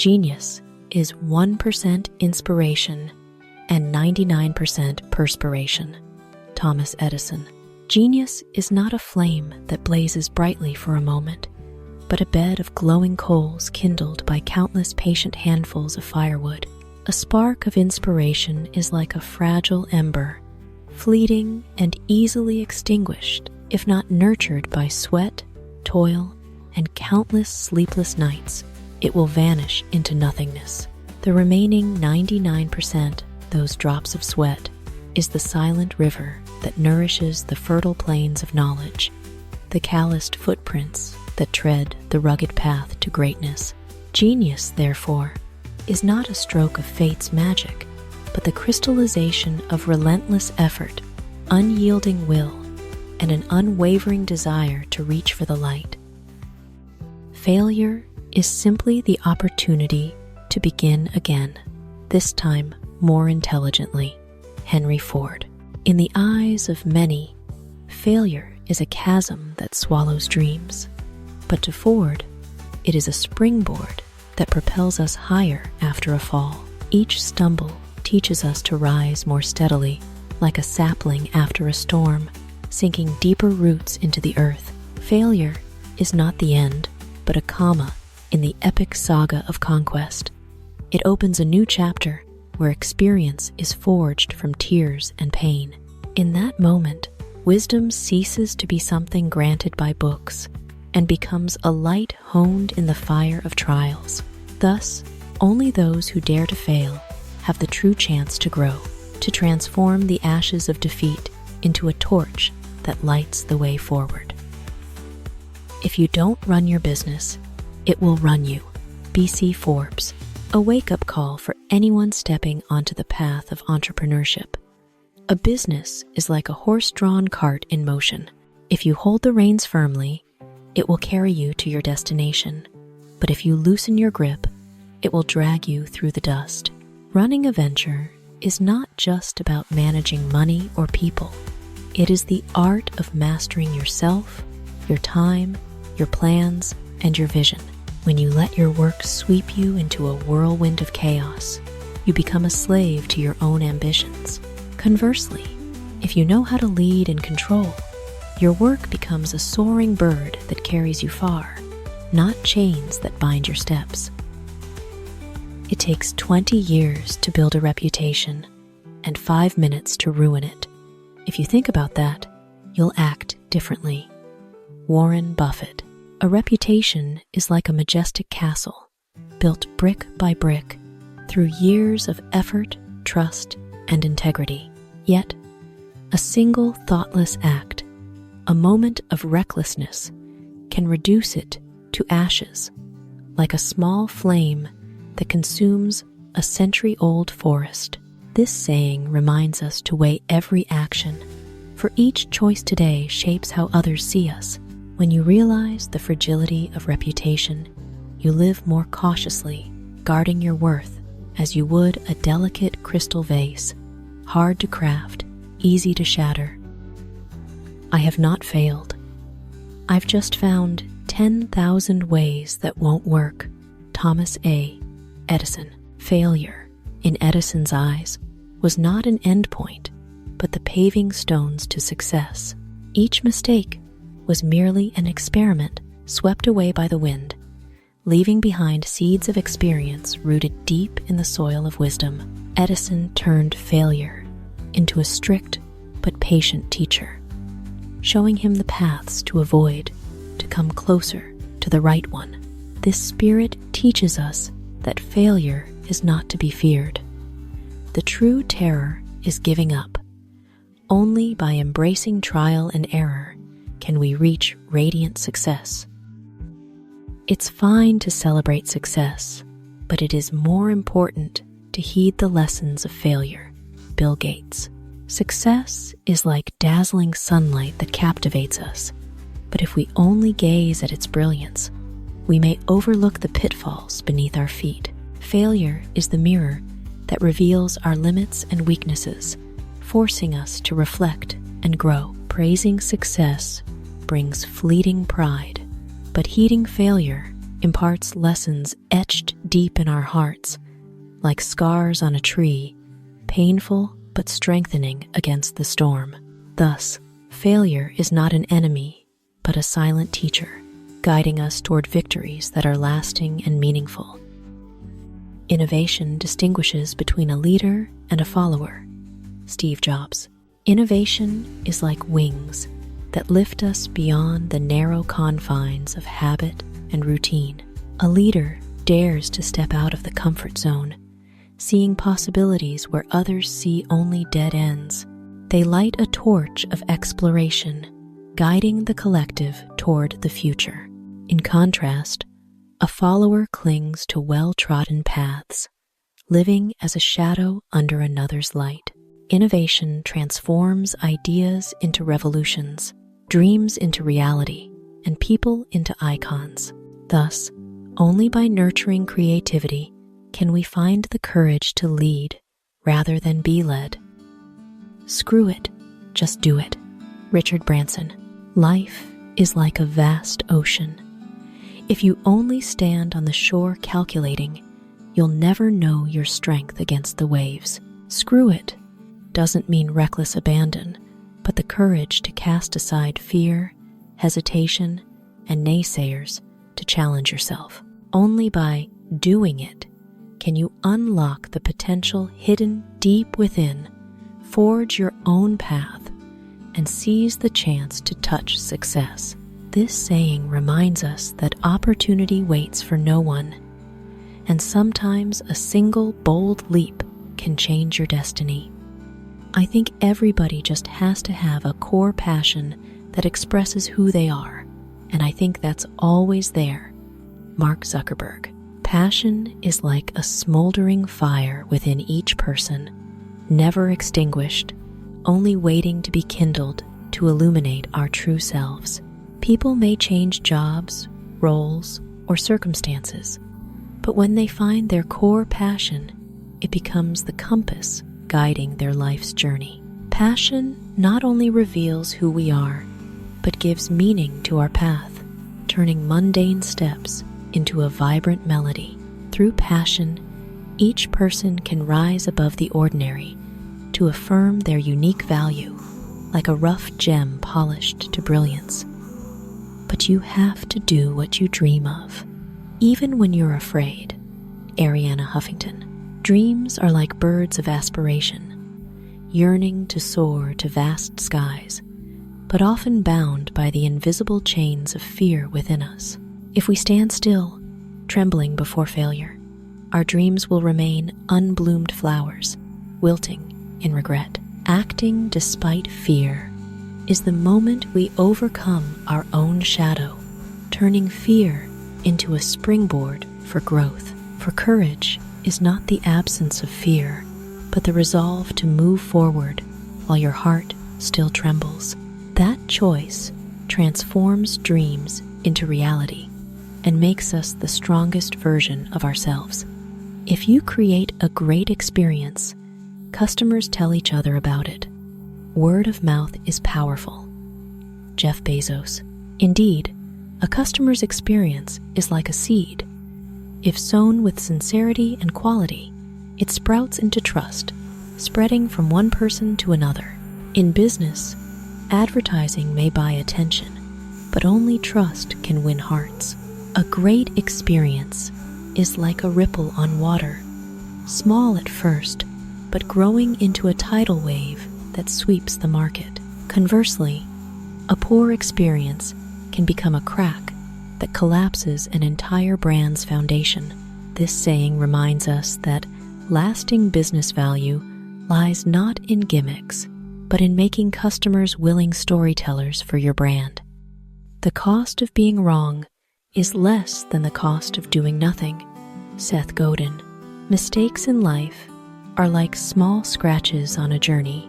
Genius is 1% inspiration and 99% perspiration. Thomas Edison. Genius is not a flame that blazes brightly for a moment, but a bed of glowing coals kindled by countless patient handfuls of firewood. A spark of inspiration is like a fragile ember, fleeting and easily extinguished if not nurtured by sweat, toil, and countless sleepless nights. It will vanish into nothingness. The remaining 99%, those drops of sweat, is the silent river that nourishes the fertile plains of knowledge, the calloused footprints that tread the rugged path to greatness. Genius, therefore, is not a stroke of fate's magic, but the crystallization of relentless effort, unyielding will, and an unwavering desire to reach for the light. Failure is simply the opportunity to begin again, this time more intelligently. Henry Ford. In the eyes of many, failure is a chasm that swallows dreams. But to Ford, it is a springboard that propels us higher after a fall. Each stumble teaches us to rise more steadily, like a sapling after a storm, sinking deeper roots into the earth. Failure is not the end, but a comma in the epic saga of conquest. It opens a new chapter where experience is forged from tears and pain. In that moment, wisdom ceases to be something granted by books and becomes a light honed in the fire of trials. Thus, only those who dare to fail have the true chance to grow, to transform the ashes of defeat into a torch that lights the way forward. If you don't run your business, it will run you. B.C. Forbes. A wake-up call for anyone stepping onto the path of entrepreneurship. A business is like a horse-drawn cart in motion. If you hold the reins firmly, it will carry you to your destination. But if you loosen your grip, it will drag you through the dust. Running a venture is not just about managing money or people. It is the art of mastering yourself, your time, your plans, and your vision. When you let your work sweep you into a whirlwind of chaos, you become a slave to your own ambitions. Conversely, if you know how to lead and control, your work becomes a soaring bird that carries you far, not chains that bind your steps. It takes 20 years to build a reputation and 5 minutes to ruin it. If you think about that, you'll act differently. Warren Buffett. A reputation is like a majestic castle, built brick by brick through years of effort, trust, and integrity. Yet, a single thoughtless act, a moment of recklessness, can reduce it to ashes, like a small flame that consumes a century-old forest. This saying reminds us to weigh every action, for each choice today shapes how others see us. When you realize the fragility of reputation, you live more cautiously, guarding your worth as you would a delicate crystal vase, hard to craft, easy to shatter. I have not failed. I've just found 10,000 ways that won't work. Thomas Edison. Failure, in Edison's eyes, was not an endpoint, but the paving stones to success. Each mistake was merely an experiment swept away by the wind, leaving behind seeds of experience rooted deep in the soil of wisdom. Edison turned failure into a strict but patient teacher, showing him the paths to avoid to come closer to the right one. This spirit teaches us that failure is not to be feared. The true terror is giving up. Only by embracing trial and error can we reach radiant success. It's fine to celebrate success, but it is more important to heed the lessons of failure. Bill Gates. Success is like dazzling sunlight that captivates us, but if we only gaze at its brilliance, we may overlook the pitfalls beneath our feet. Failure is the mirror that reveals our limits and weaknesses, forcing us to reflect and grow. Praising success brings fleeting pride, but heeding failure imparts lessons etched deep in our hearts, like scars on a tree, painful but strengthening against the storm. Thus, failure is not an enemy, but a silent teacher, guiding us toward victories that are lasting and meaningful. Innovation distinguishes between a leader and a follower. Steve Jobs. Innovation is like wings that lift us beyond the narrow confines of habit and routine. A leader dares to step out of the comfort zone, seeing possibilities where others see only dead ends. They light a torch of exploration, guiding the collective toward the future. In contrast, a follower clings to well-trodden paths, living as a shadow under another's light. Innovation transforms ideas into revolutions, dreams into reality, and people into icons. Thus, only by nurturing creativity can we find the courage to lead rather than be led. Screw it, just do it. Richard Branson. Life is like a vast ocean. If you only stand on the shore calculating, you'll never know your strength against the waves. Screw it doesn't mean reckless abandon, but the courage to cast aside fear, hesitation, and naysayers to challenge yourself. Only by doing it can you unlock the potential hidden deep within, forge your own path, and seize the chance to touch success. This saying reminds us that opportunity waits for no one, and sometimes a single bold leap can change your destiny. I think everybody just has to have a core passion that expresses who they are, and I think that's always there. Mark Zuckerberg. Passion is like a smoldering fire within each person, never extinguished, only waiting to be kindled to illuminate our true selves. People may change jobs, roles, or circumstances, but when they find their core passion, it becomes the compass guiding their life's journey. Passion not only reveals who we are, but gives meaning to our path, turning mundane steps into a vibrant melody. Through passion, each person can rise above the ordinary to affirm their unique value, like a rough gem polished to brilliance. But you have to do what you dream of, even when you're afraid. Arianna Huffington. Dreams are like birds of aspiration, yearning to soar to vast skies, but often bound by the invisible chains of fear within us. If we stand still, trembling before failure, our dreams will remain unbloomed flowers, wilting in regret. Acting despite fear is the moment we overcome our own shadow, turning fear into a springboard for growth. For courage is not the absence of fear, but the resolve to move forward while your heart still trembles. That choice transforms dreams into reality and makes us the strongest version of ourselves. If you create a great experience, customers tell each other about it. Word of mouth is powerful. Jeff Bezos. Indeed, a customer's experience is like a seed. If sown with sincerity and quality, it sprouts into trust, spreading from one person to another. In business, advertising may buy attention, but only trust can win hearts. A great experience is like a ripple on water, small at first, but growing into a tidal wave that sweeps the market. Conversely, a poor experience can become a crack that collapses an entire brand's foundation. This saying reminds us that lasting business value lies not in gimmicks, but in making customers willing storytellers for your brand. The cost of being wrong is less than the cost of doing nothing. Seth Godin. Mistakes in life are like small scratches on a journey.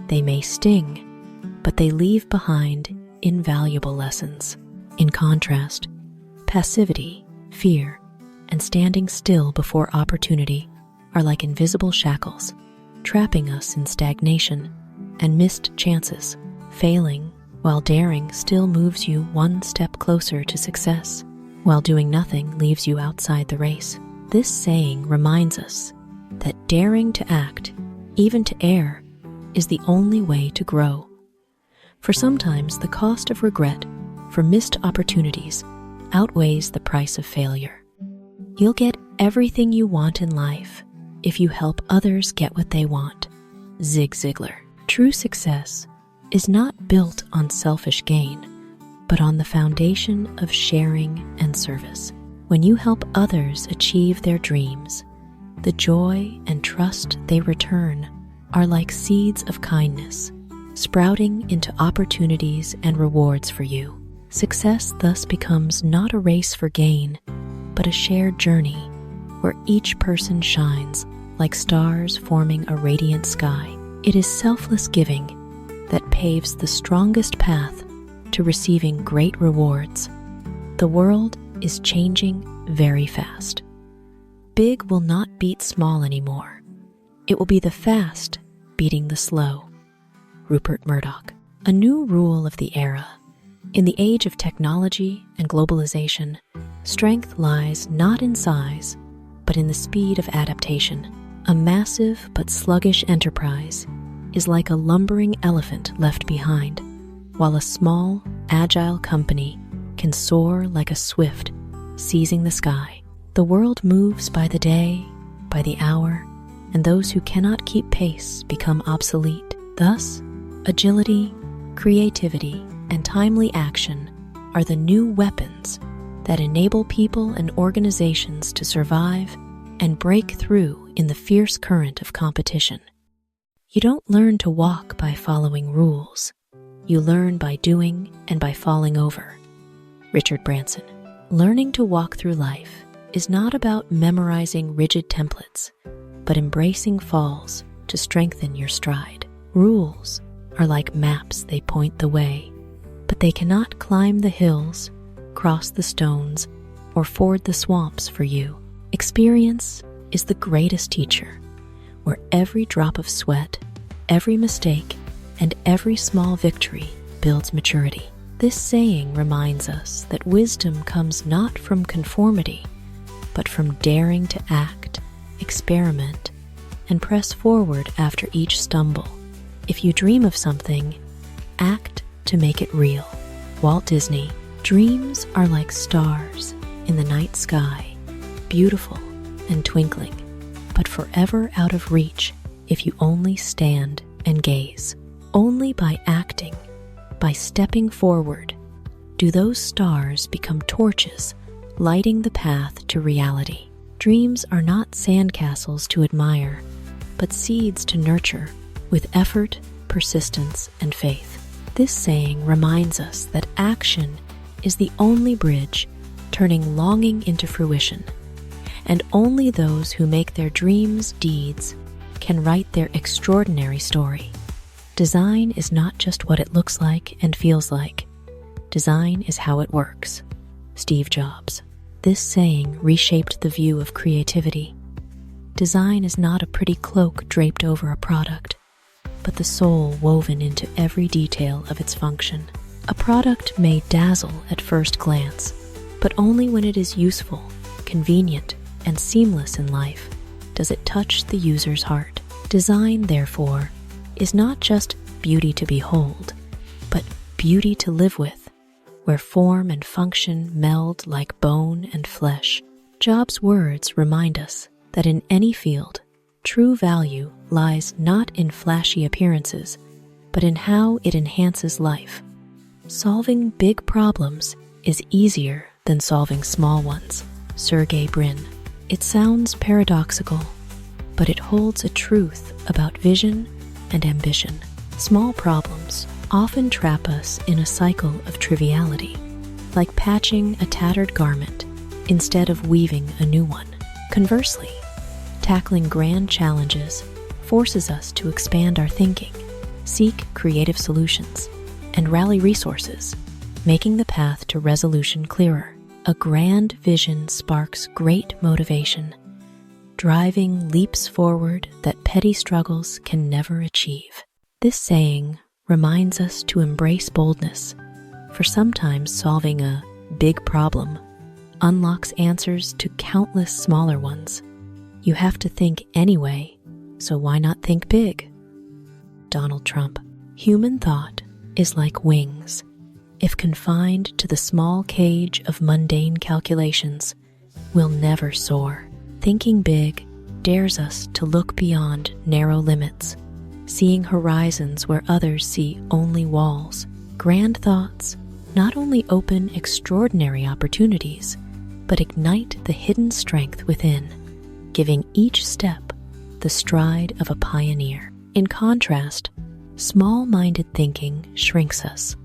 They may sting, but they leave behind invaluable lessons. In contrast, passivity, fear, and standing still before opportunity are like invisible shackles, trapping us in stagnation and missed chances. Failing while daring still moves you one step closer to success. while doing nothing leaves you outside the race. This saying reminds us that daring to act, even to err, is the only way to grow. For sometimes the cost of regret for missed opportunities outweighs the price of failure. You'll get everything you want in life if you help others get what they want. Zig Ziglar. True success is not built on selfish gain, but on the foundation of sharing and service. When you help others achieve their dreams, the joy and trust they return are like seeds of kindness, sprouting into opportunities and rewards for you. Success thus becomes not a race for gain, but a shared journey where each person shines like stars forming a radiant sky. It is selfless giving that paves the strongest path to receiving great rewards. The world is changing very fast. Big will not beat small anymore. It will be the fast beating the slow. Rupert Murdoch. A new rule of the era. In the age of technology and globalization, strength lies not in size, but in the speed of adaptation. A massive but sluggish enterprise is like a lumbering elephant left behind, while a small, agile company can soar like a swift, seizing the sky. The world moves by the day, by the hour, and those who cannot keep pace become obsolete. Thus, agility, creativity, and timely action are the new weapons that enable people and organizations to survive and break through in the fierce current of competition. You don't learn to walk by following rules. You learn by doing and by falling over. Richard Branson. Learning to walk through life is not about memorizing rigid templates, but embracing falls to strengthen your stride. Rules are like maps. They point the way, but they cannot climb the hills, cross the stones, or ford the swamps for you. Experience is the greatest teacher, where every drop of sweat, every mistake, and every small victory builds maturity. This saying reminds us that wisdom comes not from conformity, but from daring to act, experiment, and press forward after each stumble. If you dream of something, act to make it real. Walt Disney. Dreams are like stars in the night sky, beautiful and twinkling, but forever out of reach if you only stand and gaze. Only by acting, by stepping forward, do those stars become torches, lighting the path to reality. Dreams are not sandcastles to admire, but seeds to nurture with effort, persistence, and faith. This saying reminds us that action is the only bridge turning longing into fruition, and only those who make their dreams deeds can write their extraordinary story. Design is not just what it looks like and feels like. Design is how it works. Steve Jobs. This saying reshaped the view of creativity. Design is not a pretty cloak draped over a product, but the soul woven into every detail of its function. A product may dazzle at first glance, but only when it is useful, convenient, and seamless in life does it touch the user's heart. Design, therefore, is not just beauty to behold, but beauty to live with, where form and function meld like bone and flesh. Jobs' words remind us that in any field, true value lies not in flashy appearances, but in how it enhances life. Solving big problems is easier than solving small ones. Sergey Brin. It sounds paradoxical, but it holds a truth about vision and ambition. Small problems often trap us in a cycle of triviality, like patching a tattered garment instead of weaving a new one. Conversely, tackling grand challenges forces us to expand our thinking, seek creative solutions, and rally resources, making the path to resolution clearer. A grand vision sparks great motivation, driving leaps forward that petty struggles can never achieve. This saying reminds us to embrace boldness, for sometimes solving a big problem unlocks answers to countless smaller ones. You have to think anyway, so why not think big? Donald Trump. Human thought is like wings. If confined to the small cage of mundane calculations, we'll never soar. Thinking big dares us to look beyond narrow limits, seeing horizons where others see only walls. Grand thoughts not only open extraordinary opportunities, but ignite the hidden strength within, giving each step the stride of a pioneer. In contrast, small-minded thinking shrinks us,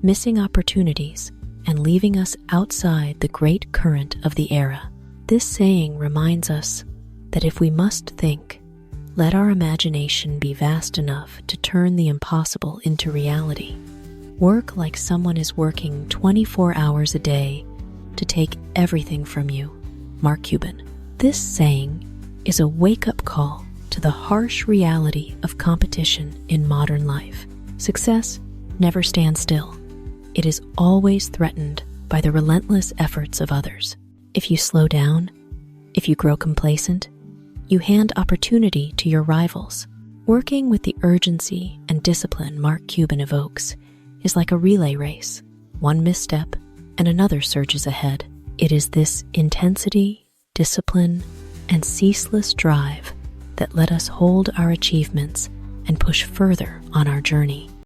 missing opportunities and leaving us outside the great current of the era. This saying reminds us that if we must think, let our imagination be vast enough to turn the impossible into reality. Work like someone is working 24 hours a day to take everything from you. Mark Cuban. This saying is a wake-up call to the harsh reality of competition in modern life. Success never stands still. It is always threatened by the relentless efforts of others. If you slow down, if you grow complacent, you hand opportunity to your rivals. Working with the urgency and discipline Mark Cuban evokes is like a relay race. One misstep and another surges ahead. It is this intensity, discipline, and ceaseless drive that let us hold our achievements and push further on our journey.